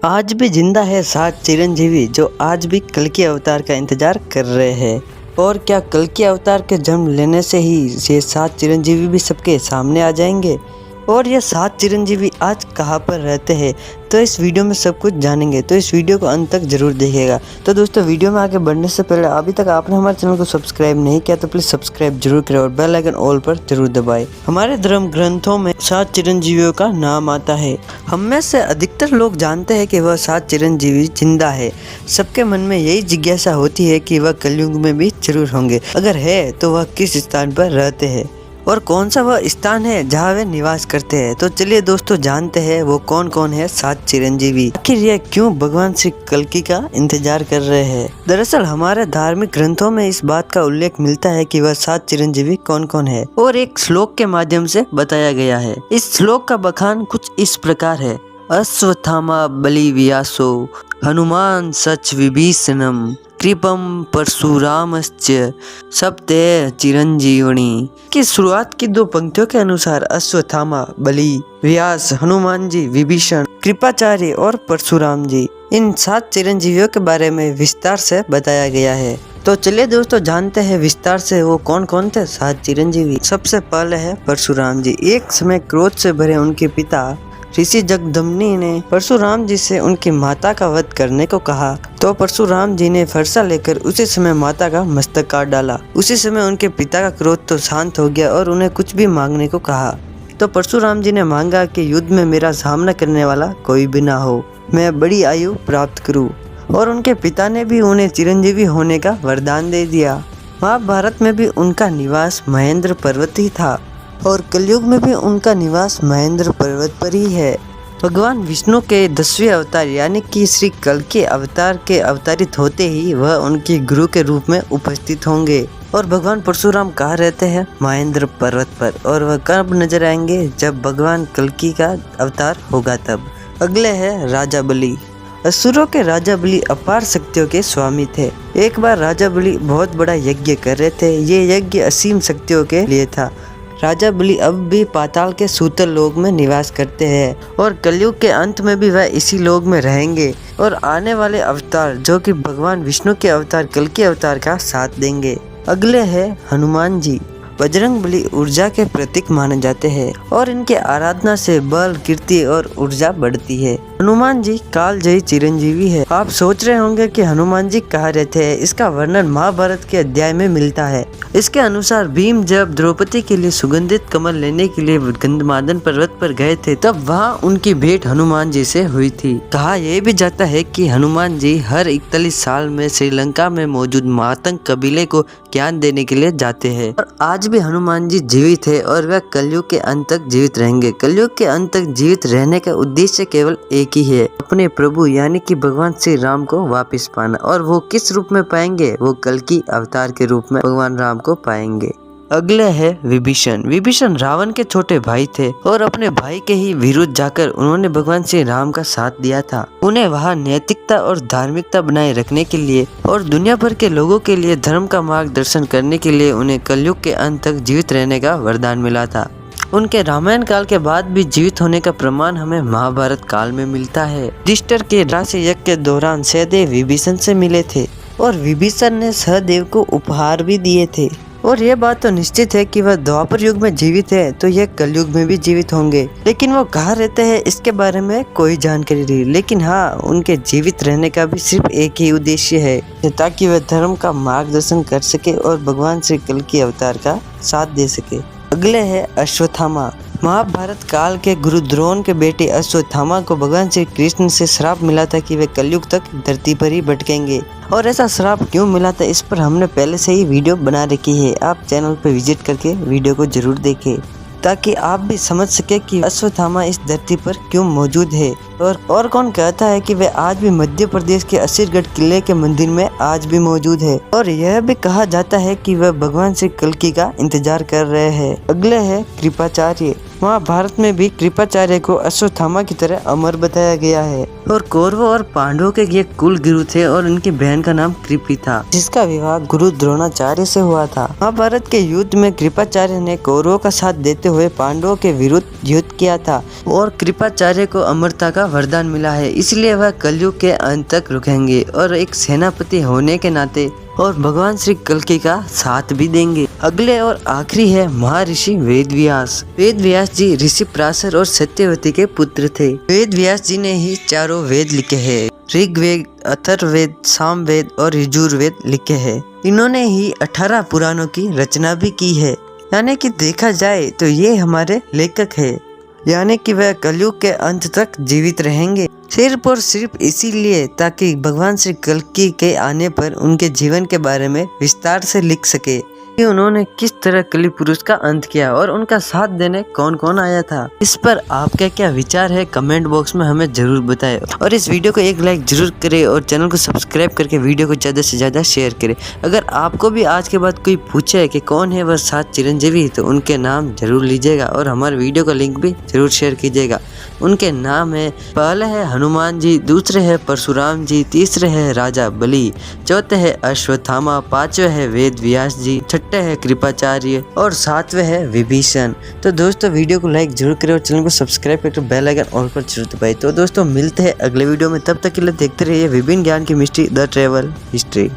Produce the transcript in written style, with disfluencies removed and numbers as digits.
आज भी जिंदा है 7 चिरंजीवी जो आज भी कल्कि अवतार का इंतजार कर रहे हैं। और क्या कल्कि अवतार के जन्म लेने से ही ये 7 चिरंजीवी भी सबके सामने आ जाएंगे? और ये 7 चिरंजीवी आज कहाँ पर रहते हैं, तो इस वीडियो में सब कुछ जानेंगे। तो इस वीडियो को अंत तक जरूर देखिएगा। तो दोस्तों, वीडियो में आगे बढ़ने से पहले अभी तक आपने हमारे चैनल को सब्सक्राइब नहीं किया तो प्लीज सब्सक्राइब जरूर करें और बेल आइकन ऑल पर जरूर दबाएं। हमारे धर्म ग्रंथों में 7 चिरंजीवियों का नाम आता है। हम में से अधिकतर लोग जानते हैं कि वह 7 चिरंजीवी जिंदा है। सबके मन में यही जिज्ञासा होती है कि वह कलयुग में भी जरूर होंगे। अगर है तो वह किस स्थान पर रहते हैं और कौन सा वह स्थान है जहाँ वे निवास करते हैं। तो चलिए दोस्तों, जानते हैं वो कौन कौन है 7 चिरंजीवी। आखिर ये क्यों भगवान श्री कल्कि का इंतजार कर रहे हैं? दरअसल हमारे धार्मिक ग्रंथों में इस बात का उल्लेख मिलता है कि वह 7 चिरंजीवी कौन कौन है और एक श्लोक के माध्यम से बताया गया है। इस श्लोक का बखान कुछ इस प्रकार है। अश्वत्थामा बलि व्यासो हनुमान सच विभीषणम कृपम परशुरामश्च सप्ते चिरंजीवनी। की शुरुआत की 2 पंक्तियों के अनुसार अश्वत्थामा, बलि, व्यास, हनुमान जी, विभीषण, कृपाचार्य और परशुराम जी, इन 7 चिरंजीवियों के बारे में विस्तार से बताया गया है। तो चलिए दोस्तों, जानते हैं विस्तार से वो कौन कौन थे 7 चिरंजीवी। सबसे पहले है परशुराम जी। एक समय क्रोध से भरे उनके पिता ऋषि जगदम्नि ने परशुराम जी से उनकी माता का वध करने को कहा। तो परशुराम जी ने फरसा लेकर उसी समय माता का मस्तक काट डाला। उसी समय उनके पिता का क्रोध तो शांत हो गया और उन्हें कुछ भी मांगने को कहा। तो परशुराम जी ने मांगा कि युद्ध में मेरा सामना करने वाला कोई भी ना हो, मैं बड़ी आयु प्राप्त करूं। और उनके पिता ने भी उन्हें चिरंजीवी होने का वरदान दे दिया। महाभारत में भी उनका निवास महेंद्र पर्वत ही था और कलयुग में भी उनका निवास महेंद्र पर्वत पर ही है। भगवान विष्णु के 10वें अवतार यानी कि श्री कल्कि अवतार के अवतरित होते ही वह उनके गुरु के रूप में उपस्थित होंगे। और भगवान परशुराम कहाँ रहते हैं? महेंद्र पर्वत पर। और वह कब नजर आएंगे? जब भगवान कल्कि का अवतार होगा तब। अगले है राजा बलि। असुरों के राजा बलि अपार शक्तियों के स्वामी थे। एक बार राजा बलि बहुत बड़ा यज्ञ कर रहे थे। ये यज्ञ असीम शक्तियों के लिए था। राजा बलि अब भी पाताल के सूतल लोक में निवास करते हैं और कलयुग के अंत में भी वह इसी लोक में रहेंगे और आने वाले अवतार जो कि भगवान विष्णु के अवतार कल्कि अवतार का साथ देंगे। अगले है हनुमान जी। बजरंग बली ऊर्जा के प्रतीक माने जाते हैं और इनके आराधना से बल, कीर्ति और ऊर्जा बढ़ती है। हनुमान जी कालजयी चिरंजीवी है। आप सोच रहे होंगे कि हनुमान जी कहाँ रहते हैं। इसका वर्णन महाभारत के अध्याय में मिलता है। इसके अनुसार भीम जब द्रौपदी के लिए सुगंधित कमल लेने के लिए गंधमादन पर्वत पर गए थे तब वहाँ उनकी भेंट हनुमान जी से हुई थी। कहा यह भी जाता है कि हनुमान जी हर 41 साल में श्रीलंका में मौजूद मातंग कबीले को ज्ञान देने के लिए जाते हैं। और आज भी हनुमान जी जीवित है और वह कलयुग के अंत तक जीवित रहेंगे। कलयुग के अंत तक जीवित रहने का उद्देश्य केवल एक ही है, अपने प्रभु यानी कि भगवान श्री राम को वापस पाना। और वो किस रूप में पाएंगे? वो कल्कि अवतार के रूप में भगवान राम को पाएंगे। अगले है विभीषण। विभीषण रावण के छोटे भाई थे और अपने भाई के ही विरुद्ध जाकर उन्होंने भगवान श्री राम का साथ दिया था। उन्हें वहां नैतिकता और धार्मिकता बनाए रखने के लिए और दुनिया भर के लोगों के लिए धर्म का मार्गदर्शन करने के लिए उन्हें कलयुग के अंत तक जीवित रहने का वरदान मिला था। उनके रामायण काल के बाद भी जीवित होने का प्रमाण हमें महाभारत काल में मिलता है। युधिष्ठिर के राशि यज्ञ के दौरान सहदेव विभीषण से मिले थे और विभीषण ने सहदेव को उपहार भी दिए थे। और यह बात तो निश्चित है कि वह द्वापर युग में जीवित है तो यह कलयुग में भी जीवित होंगे। लेकिन वो कहाँ रहते हैं इसके बारे में कोई जानकारी नहीं। लेकिन हाँ, उनके जीवित रहने का भी सिर्फ एक ही उद्देश्य है, ताकि वह धर्म का मार्गदर्शन कर सके और भगवान श्री कल्कि अवतार का साथ दे सके। अगले है अश्वत्थामा। महाभारत काल के गुरु द्रोण के बेटे अश्वत्थामा को भगवान श्री कृष्ण से श्राप मिला था कि वे कलयुग तक धरती पर ही भटकेंगे। और ऐसा श्राप क्यों मिला था इस पर हमने पहले से ही वीडियो बना रखी है। आप चैनल पर विजिट करके वीडियो को जरूर देखें ताकि आप भी समझ सके कि अश्वत्थामा इस धरती पर क्यों मौजूद है। और कौन कहता है कि वे आज भी मध्य प्रदेश के असीरगढ़ किले के मंदिर में आज भी मौजूद है। और यह भी कहा जाता है कि वह भगवान श्री कल्कि का इंतजार कर रहे हैं। अगले है कृपाचार्य। महाभारत में भी कृपाचार्य को अश्वत्थामा की तरह अमर बताया गया है। और कौरवों और पांडवों के ये कुल गुरु थे और उनकी बहन का नाम कृपि था, जिसका विवाह गुरु द्रोणाचार्य से हुआ था। महाभारत के युद्ध में कृपाचार्य ने कौरवों का साथ देते हुए पांडवों के विरुद्ध युद्ध किया था और कृपाचार्य को अमरता का वरदान मिला है, इसलिए वह कलयुग के अंत तक रुकेंगे और एक सेनापति होने के नाते और भगवान श्री कल्कि का साथ भी देंगे। अगले और आखिरी है महर्षि वेदव्यास। वेदव्यास जी ऋषि पराशर और सत्यवती के पुत्र थे। वेदव्यास जी ने ही चारों वेद लिखे हैं। ऋग्वेद, अथर्ववेद, सामवेद और यजुर्वेद लिखे हैं। इन्होंने ही 18 पुराणों की रचना भी की है। यानी कि देखा जाए तो ये हमारे लेखक है, यानी कि वह कलयुग के अंत तक जीवित रहेंगे, सिर्फ और सिर्फ इसीलिए ताकि भगवान श्री कल्कि के आने पर उनके जीवन के बारे में विस्तार से लिख सके कि उन्होंने किस तरह कलि पुरुष का अंत किया और उनका साथ देने कौन कौन आया था। इस पर आपका क्या विचार है कमेंट बॉक्स में हमें जरूर बताएं और इस वीडियो को एक लाइक जरूर करें और चैनल को सब्सक्राइब करके वीडियो को ज़्यादा से ज़्यादा शेयर करें। अगर आपको भी आज के बाद कोई पूछे कि कौन है वह 7 चिरंजीवी तो उनके नाम जरूर लीजिएगा और हमारे वीडियो का लिंक भी जरूर शेयर कीजिएगा। उनके नाम है, पहले है हनुमान जी, दूसरे है परशुराम जी, तीसरे है राजा बलि, चौथे है अश्वत्थामा, पांचवे है वेद व्यास जी, छठे है कृपाचार्य और सातवें है विभीषण। तो दोस्तों वीडियो को लाइक जरूर करें और चैनल को सब्सक्राइब करके बेल आइकन ऑल पर जरूर दबाएं। तो दोस्तों मिलते हैं अगले वीडियो में, तब तक के लिए देखते रहिए विभिन्न ज्ञान की मिस्ट्री द ट्रेवल हिस्ट्री।